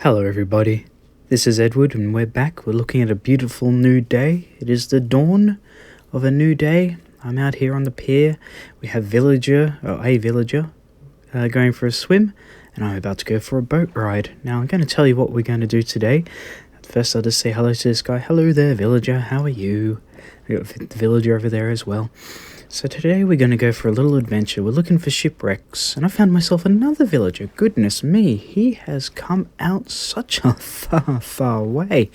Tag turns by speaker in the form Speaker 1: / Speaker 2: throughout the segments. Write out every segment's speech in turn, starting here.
Speaker 1: Hello everybody, this is Edward and we're back. We're looking at a beautiful new day. It is the dawn of a new day. I'm out here on the pier. We have a villager going for a swim, and I'm about to go for a boat ride. Now I'm going to tell you what we're going to do today. First I'll just say hello to this guy. Hello there villager, how are you? We got the villager over there as well. So today we're going to go for a little adventure. We're looking for shipwrecks, and I found myself another villager. Goodness me, he has come out such a far way.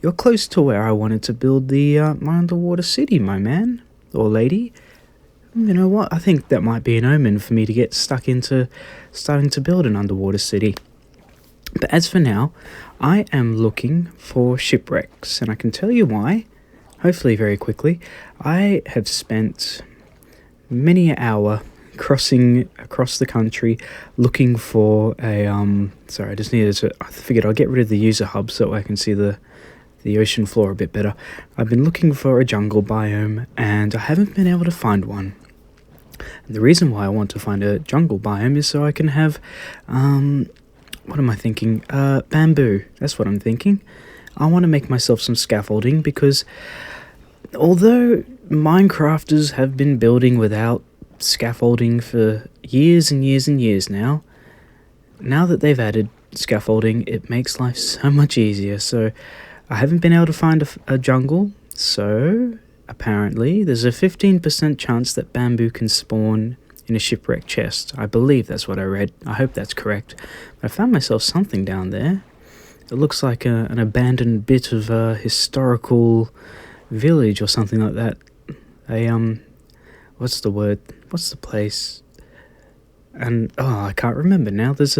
Speaker 1: You're close to where I wanted to build the my underwater city, my man or lady. You know what? I think that might be an omen for me to get stuck into starting to build an underwater city. But as for now, I am looking for shipwrecks, and I can tell you why. Hopefully very quickly. I have spent many an hour crossing across the country looking for a sorry, I just needed to, I figured I'll get rid of the user hub so I can see the ocean floor a bit better. I've been looking for a jungle biome and I haven't been able to find one. And the reason why I want to find a jungle biome is so I can have what am I thinking? Bamboo. That's what I'm thinking. I want to make myself some scaffolding because although Minecrafters have been building without scaffolding for years and years and years now that they've added scaffolding, it makes life so much easier. So I haven't been able to find a jungle, so apparently there's a 15% chance that bamboo can spawn in a shipwreck chest. I believe that's what I read. I hope that's correct. But I found myself something down there. It looks like an abandoned bit of a historical village or something like that. What's the word? What's the place? And I can't remember now. There's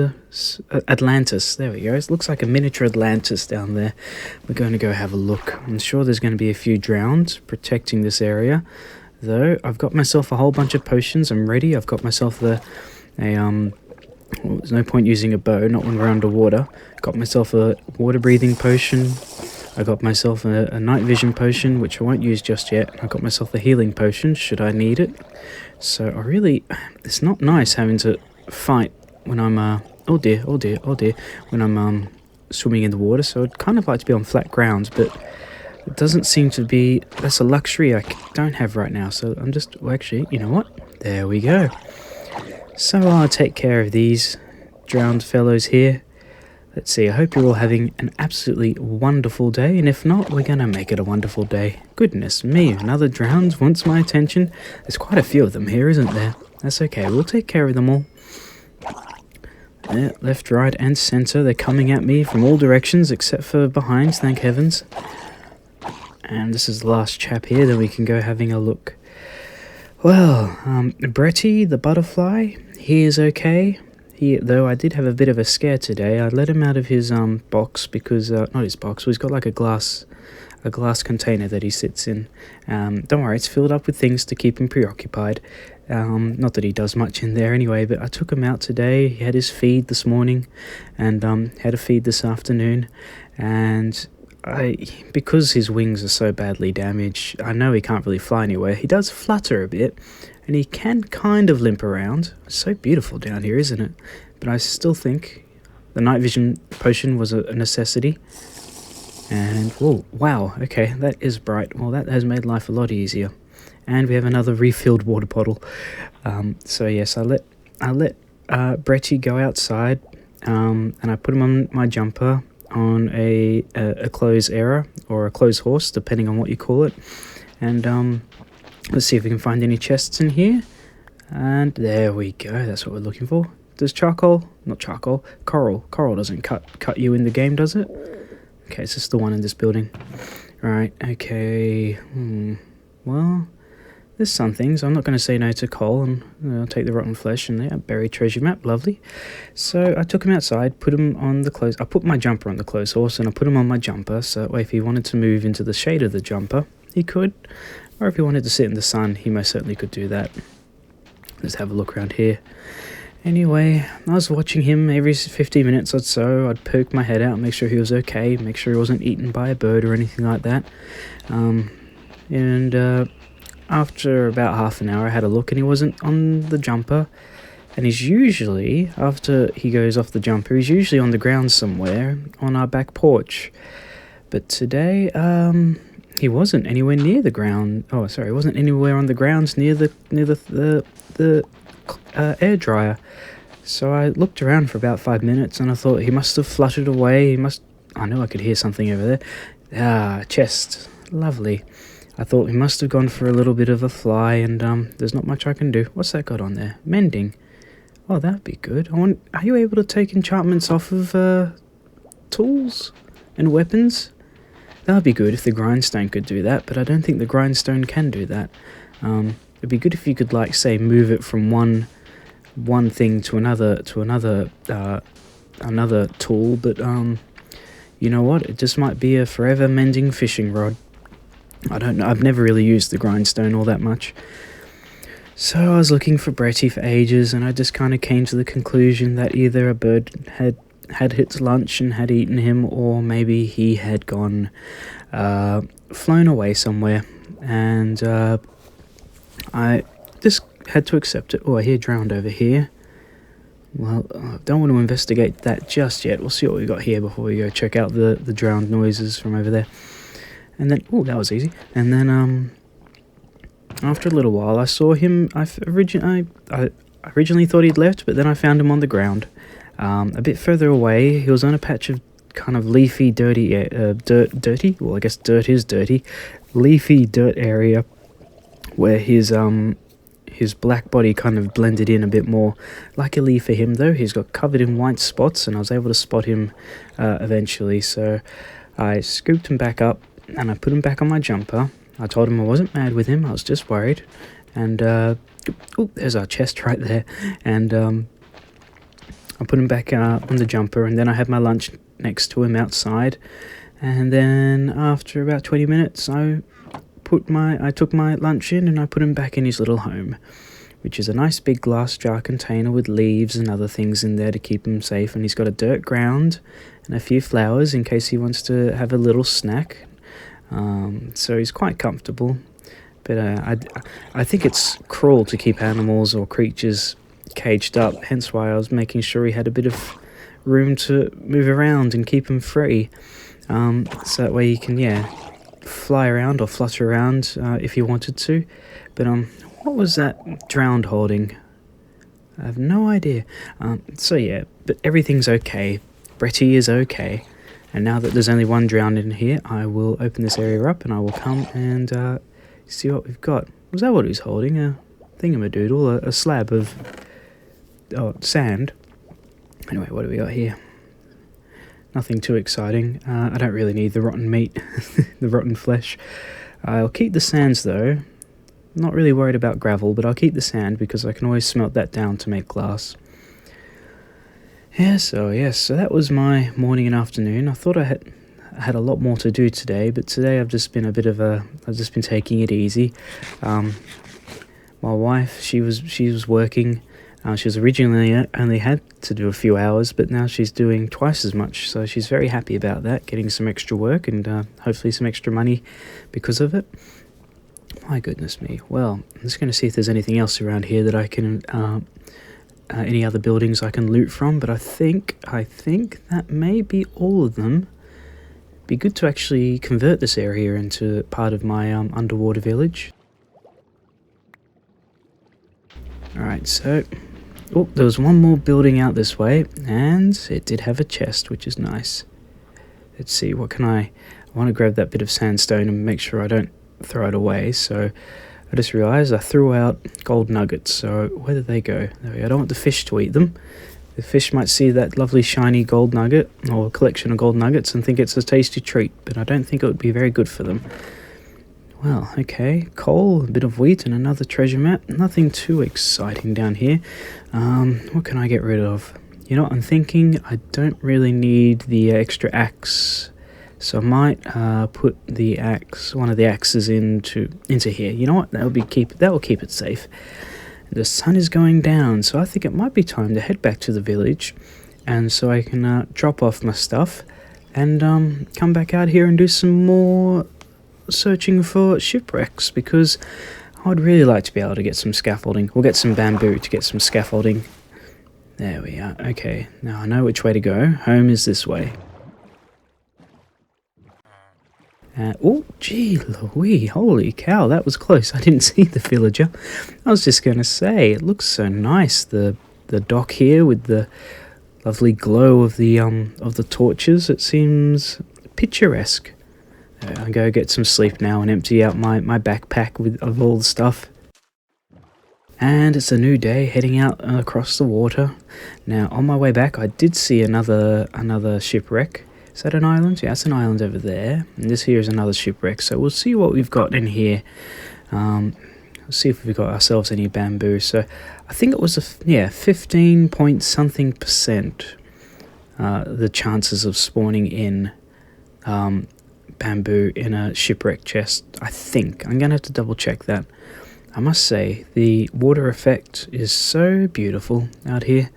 Speaker 1: Atlantis. There we go. It looks like a miniature Atlantis down there. We're going to go have a look. I'm sure there's going to be a few drowned protecting this area, though. I've got myself a whole bunch of potions. I'm ready. I've got myself there's no point using a bow, not when we're underwater. Got myself a water breathing potion. I got myself a night vision potion, which I won't use just yet. I got myself a healing potion, should I need it. So it's not nice having to fight when I'm, oh dear, when I'm swimming in the water. So I'd kind of like to be on flat grounds, but it doesn't seem to be, that's a luxury I don't have right now. So I'm just, well, actually, you know what? There we go. So I'll take care of these drowned fellows here. Let's see, I hope you're all having an absolutely wonderful day, and if not, we're going to make it a wonderful day. Goodness me, another drowned wants my attention. There's quite a few of them here, isn't there? That's okay, we'll take care of them all. Left, right, and centre, they're coming at me from all directions, except for behind, thank heavens. And this is the last chap here, then we can go having a look. Well, Bretty, the butterfly, he is okay. Though I did have a bit of a scare today. I let him out of his box because not his box. He's got like a glass container that he sits in. Don't worry, it's filled up with things to keep him preoccupied. Not that he does much in there anyway. But I took him out today. He had his feed this morning, and had a feed this afternoon. And because his wings are so badly damaged, I know he can't really fly anywhere. He does flutter a bit. And he can kind of limp around. It's so beautiful down here, isn't it? But I still think the night vision potion was a necessity. And, whoa, wow, okay, that is bright. Well, that has made life a lot easier. And we have another refilled water bottle. So yes, I let Bretty go outside, and I put him on my jumper on a clothes era, or a clothes horse, depending on what you call it. And, let's see if we can find any chests in here. And there we go. That's what we're looking for. Does coral doesn't cut you in the game, does it? Okay, it's just the one in this building. Right, okay. Well, there's some things. I'm not going to say no to coal, and I'll take the rotten flesh and the buried treasure map. Lovely. So I took him outside, put him on the clothes. I put my jumper on the clothes horse, and I put him on my jumper, so that way if he wanted to move into the shade of the jumper, he could. Or if he wanted to sit in the sun, he most certainly could do that. Let's have a look around here. Anyway, I was watching him every 15 minutes or so. I'd poke my head out, make sure he was okay, make sure he wasn't eaten by a bird or anything like that. And after about half an hour, I had a look and he wasn't on the jumper. And he's usually, after he goes off the jumper, he's usually on the ground somewhere on our back porch. But today, he wasn't anywhere near the ground. Oh, sorry, he wasn't anywhere on the grounds near the air dryer. So I looked around for about 5 minutes, and I thought he must have fluttered away. I know I could hear something over there. Ah, chest, lovely. I thought he must have gone for a little bit of a fly, and there's not much I can do. What's that got on there? Mending. Oh, that'd be good. Are you able to take enchantments off of tools and weapons? That'd be good if the grindstone could do that, but I don't think the grindstone can do that. It'd be good if you could, like, say, move it from one thing to another tool, but you know what? It just might be a forever mending fishing rod. I don't know. I've never really used the grindstone all that much. So I was looking for Bretty for ages, and I just kind of came to the conclusion that either a bird had its lunch and had eaten him, or maybe he had gone flown away somewhere, and I just had to accept it. Oh, I hear drowned over here. Well, I don't want to investigate that just yet. We'll see what we got here before we go check out the drowned noises from over there. And then, oh, that was easy. And then after a little while, I saw him. I originally thought he'd left, but then I found him on the ground. A bit further away, he was on a patch of kind of leafy, dirty. Well, I guess dirt is dirty. Leafy dirt area where his black body kind of blended in a bit more. Luckily for him, though, he's got covered in white spots, and I was able to spot him eventually. So I scooped him back up, and I put him back on my jumper. I told him I wasn't mad with him, I was just worried. And oh, there's our chest right there. And I put him back on the jumper, and then I had my lunch next to him outside. And then after about 20 minutes, I took my lunch in, and I put him back in his little home, which is a nice big glass jar container with leaves and other things in there to keep him safe. And he's got a dirt ground and a few flowers in case he wants to have a little snack. So he's quite comfortable. But I think it's cruel to keep animals or creatures caged up, hence why I was making sure he had a bit of room to move around and keep him free. So that way he can, fly around or flutter around if he wanted to. But what was that drowned holding? I have no idea. But everything's okay. Bretty is okay. And now that there's only one drowned in here, I will open this area up, and I will come and see what we've got. Was that what he was holding? A thingamadoodle, a slab of sand. Anyway, what do we got here? Nothing too exciting. I don't really need the rotten meat, the rotten flesh. I'll keep the sands though. Not really worried about gravel, but I'll keep the sand because I can always smelt that down to make glass. So that was my morning and afternoon. I thought I had a lot more to do today, but today I've just been I've just been taking it easy. My wife, she was working. She was originally only had to do a few hours, but now she's doing twice as much, so she's very happy about that, getting some extra work and hopefully some extra money because of it. My goodness me. Well, I'm just going to see if there's anything else around here that I can, any other buildings I can loot from, but I think that may be all of them. Be good to actually convert this area into part of my underwater village. Alright, so there was one more building out this way, and it did have a chest, which is nice. Let's see, what can I want to grab that bit of sandstone and make sure I don't throw it away. So I just realized I threw out gold nuggets, so where did they go? There we go. I don't want the fish to eat them. The fish might see that lovely shiny gold nugget or collection of gold nuggets and think it's a tasty treat, but I don't think it would be very good for them. Well, okay, coal, a bit of wheat and another treasure map. Nothing too exciting down here. What can I get rid of? You know what I'm thinking? I don't really need the extra axe, so I might put the axe, one of the axes into here. You know what? That will keep it safe. The sun is going down, so I think it might be time to head back to the village, and so I can drop off my stuff and come back out here and do some more searching for shipwrecks, because I would really like to be able to get some scaffolding. We'll get some bamboo to get some scaffolding There we are. Okay, now I know which way to go. Home is this way. Oh, gee, Louise, holy cow, that was close. I didn't see the villager. I was just going to say, it looks so nice, the dock here with the lovely glow of the torches. It seems picturesque. I'll go get some sleep now and empty out my backpack of all the stuff. And it's a new day, heading out across the water. Now, on my way back, I did see another shipwreck. Is that an island? Yeah, it's an island over there. And this here is another shipwreck. So we'll see what we've got in here. We'll see if we've got ourselves any bamboo. So I think it was 15 point something percent the chances of spawning in bamboo in a shipwreck chest. I think. I'm going to have to double check that. I must say, the water effect is so beautiful out here.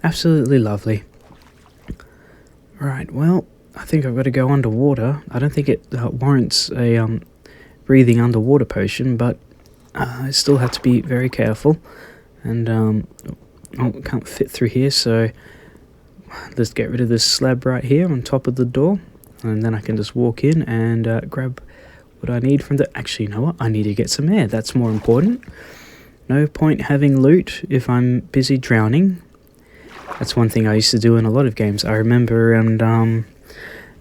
Speaker 1: Absolutely lovely. Right, well, I think I've got to go underwater. I don't think it warrants a breathing underwater potion, but I still have to be very careful. And can't fit through here, so let's get rid of this slab right here on top of the door. And then I can just walk in and grab what I need from the... Actually, you know what? I need to get some air. That's more important. No point having loot if I'm busy drowning. That's one thing I used to do in a lot of games. I remember around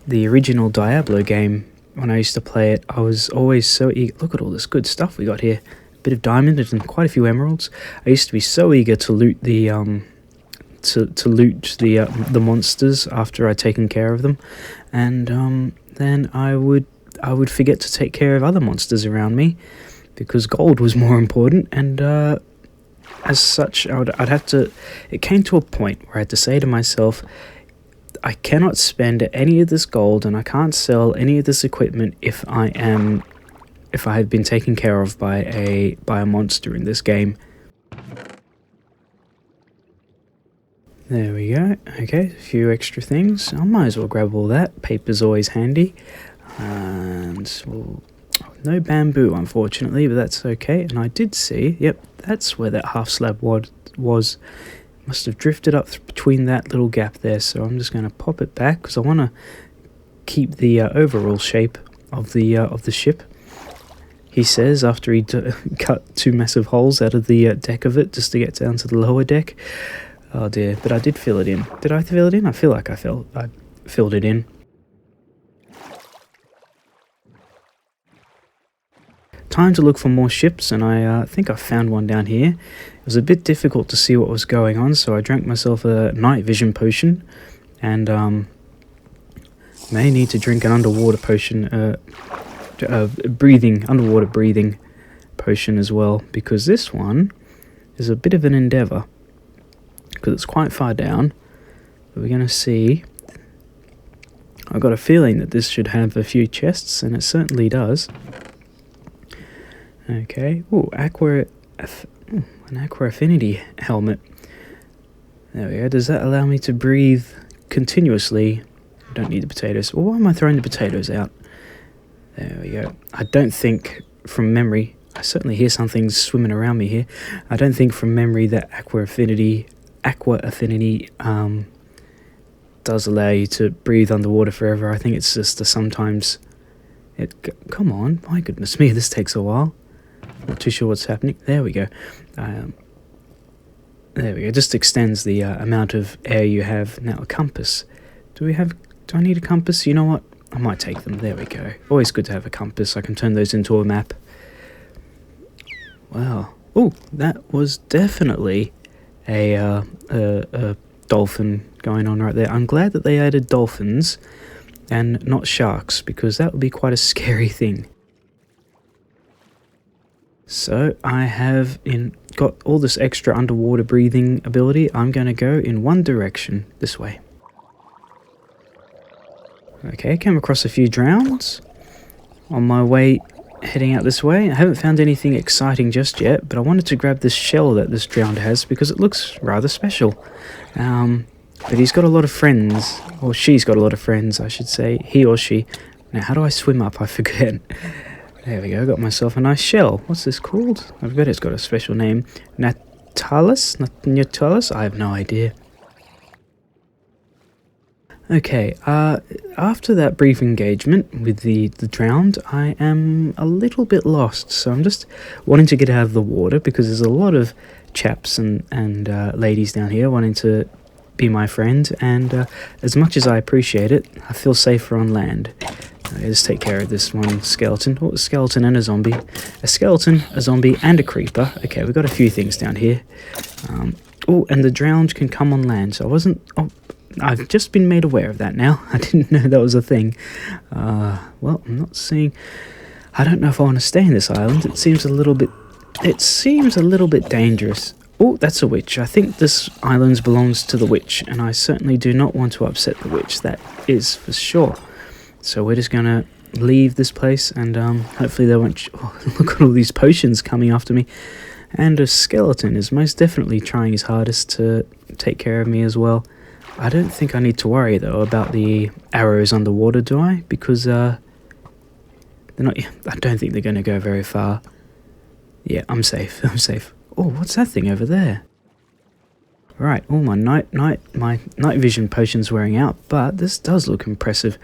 Speaker 1: the original Diablo game, when I used to play it, I was always so eager. Look at all this good stuff we got here. A bit of diamond and quite a few emeralds. I used to be so eager to loot the the monsters after I'd taken care of them, and then I would forget to take care of other monsters around me because gold was more important, and as such I'd have to... It came to a point where I had to say to myself, I cannot spend any of this gold and I can't sell any of this equipment if I have been taken care of by a monster in this game. There we go. Okay, a few extra things. I might as well grab all that. Paper's always handy. And well, no bamboo, unfortunately, but that's okay. And I did see, yep, that's where that half slab was. Must have drifted up between that little gap there. So I'm just going to pop it back because I want to keep the overall shape of the ship. He says after he cut two massive holes out of the deck of it just to get down to the lower deck. Oh dear, but I did fill it in. Did I fill it in? I feel like I filled it in. Time to look for more ships, and I think I found one down here. It was a bit difficult to see what was going on, so I drank myself a night vision potion, and may need to drink an underwater potion, underwater breathing potion as well, because this one is a bit of an endeavour, because it's quite far down. But we're going to see. I've got a feeling that this should have a few chests, and it certainly does. Okay, ooh, an Aqua Affinity helmet. There we go. Does that allow me to breathe continuously? I don't need the potatoes. Well, why am I throwing the potatoes out? There we go. I don't think from memory, I certainly hear something swimming around me here. I don't think from memory that Aqua Affinity does allow you to breathe underwater forever. I think it's just sometimes come on, my goodness me, this takes a while. Not too sure what's happening. There we go. There we go. Just extends the amount of air you have. Now a compass. Do I need a compass? You know what? I might take them. There we go. Always good to have a compass. I can turn those into a map. Wow. Oh, that was definitely a dolphin going on right there. I'm glad that they added dolphins and not sharks, because that would be quite a scary thing. So I have got all this extra underwater breathing ability. I'm going to go in one direction, this way. Okay, came across a few drowns on my way heading out this way. I haven't found anything exciting just yet, but I wanted to grab this shell that this drowned has because it looks rather special. But he's got a lot of friends, or she's got a lot of friends, I should say, he or she. Now, how do I swim up? I forget. There we go, got myself a nice shell. What's this called? I bet it's got a special name. Natalis? I have no idea. Okay, after that brief engagement with the drowned, I am a little bit lost, so I'm just wanting to get out of the water because there's a lot of chaps and ladies down here wanting to be my friend, and as much as I appreciate it, I feel safer on land. Let's take care of this one skeleton. Oh, a skeleton and a zombie. A skeleton, a zombie, and a creeper. Okay, we've got a few things down here. Oh, and the drowned can come on land, so I wasn't... Oh, I've just been made aware of that now. I didn't know that was a thing. Well, I'm not seeing... I don't know if I want to stay in this island. It seems a little bit dangerous. Oh, that's a witch. I think this island belongs to the witch, and I certainly do not want to upset the witch. That is for sure. So we're just going to leave this place, and hopefully they won't... Oh, look at all these potions coming after me. And a skeleton is most definitely trying his hardest to take care of me as well. I don't think I need to worry, though, about the arrows underwater, do I? Because, they're not... I don't think they're going to go very far. Yeah, I'm safe. I'm safe. Oh, what's that thing over there? Right, all my night vision potion's wearing out, but this does look impressive.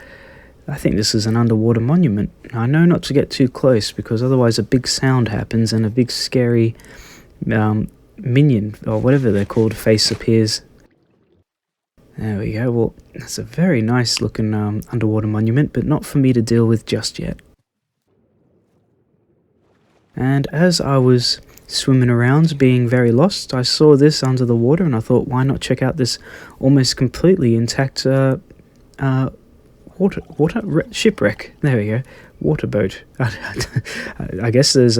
Speaker 1: I think this is an underwater monument. I know not to get too close, because otherwise a big sound happens and a big scary minion, or whatever they're called, face appears. There we go. Well, that's a very nice looking underwater monument, but not for me to deal with just yet. And as I was swimming around being very lost, I saw this under the water, and I thought, why not check out this almost completely intact shipwreck. There we go. Water boat. I guess there's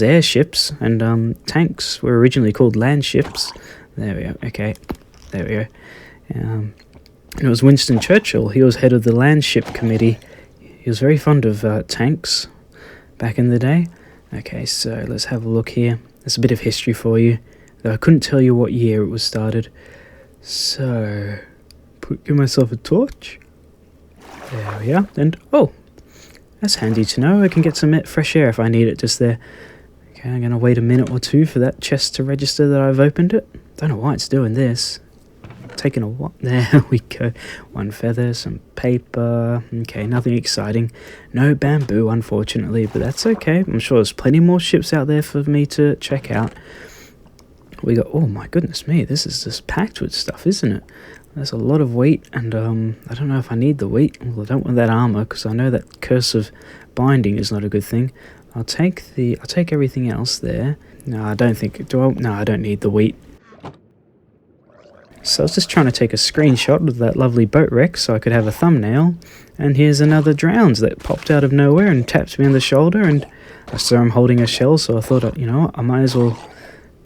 Speaker 1: airships, and tanks were originally called land ships. There we go. Okay. There we go. It was Winston Churchill. He was head of the Land Ship Committee. He was very fond of tanks back in the day. Okay, so let's have a look here. There's a bit of history for you, though I couldn't tell you what year it was started. So, give myself a torch. There we are. And, oh, that's handy to know. I can get some fresh air if I need it just there. Okay, I'm going to wait a minute or two for that chest to register that I've opened it. Don't know why it's doing this. Taking a what? There we go. One feather, some paper. Okay, nothing exciting. No bamboo, unfortunately, but that's okay. I'm sure there's plenty more ships out there for me to check out. We got... Oh my goodness me, this is just packed with stuff, isn't it? There's a lot of wheat, and I don't know if I need the wheat. Well, I don't want that armor, because I know that curse of binding is not a good thing. I'll take everything else there. No, I don't think... No, I don't need the wheat. So I was just trying to take a screenshot of that lovely boat wreck so I could have a thumbnail. And here's another drowns that popped out of nowhere and tapped me on the shoulder, and I saw him holding a shell, so I thought, you know what, I might as well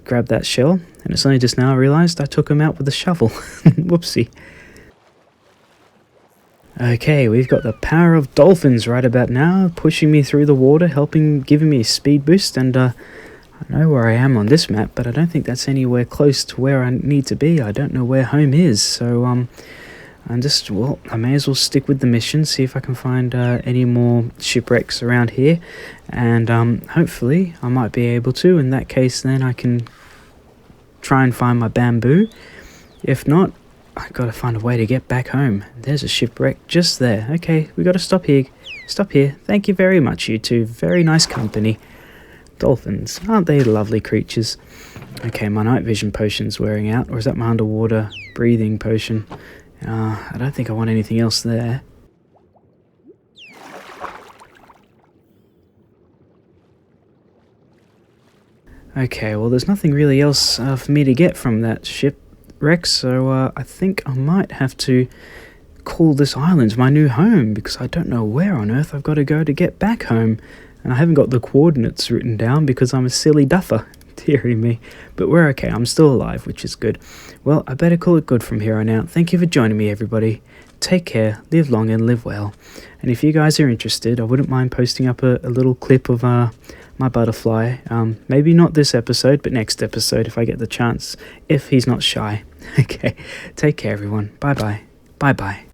Speaker 1: grab that shell. And it's only just now I realised I took him out with a shovel. Whoopsie. Okay, we've got the power of dolphins right about now, pushing me through the water, giving me a speed boost, and I know where I am on this map, but I don't think that's anywhere close to where I need to be. I don't know where home is, so I may as well stick with the mission, see if I can find any more shipwrecks around here, and hopefully I might be able to. In that case, then I can try and find my bamboo. If not, I've got to find a way to get back home. There's a shipwreck just there. Okay, we got to stop here. Stop here. Thank you very much, you two. Very nice company. Dolphins, aren't they lovely creatures? Okay, my night vision potion's wearing out, or is that my underwater breathing potion? I don't think I want anything else there. Okay, well there's nothing really else for me to get from that shipwreck, so I think I might have to call this island my new home, because I don't know where on earth I've got to go to get back home. And I haven't got the coordinates written down because I'm a silly duffer. Dearie me. But we're okay. I'm still alive, which is good. Well, I better call it good from here on out. Thank you for joining me, everybody. Take care, live long, and live well. And if you guys are interested, I wouldn't mind posting up a little clip of my butterfly. Maybe not this episode, but next episode if I get the chance. If he's not shy. Okay. Take care, everyone. Bye-bye. Bye-bye.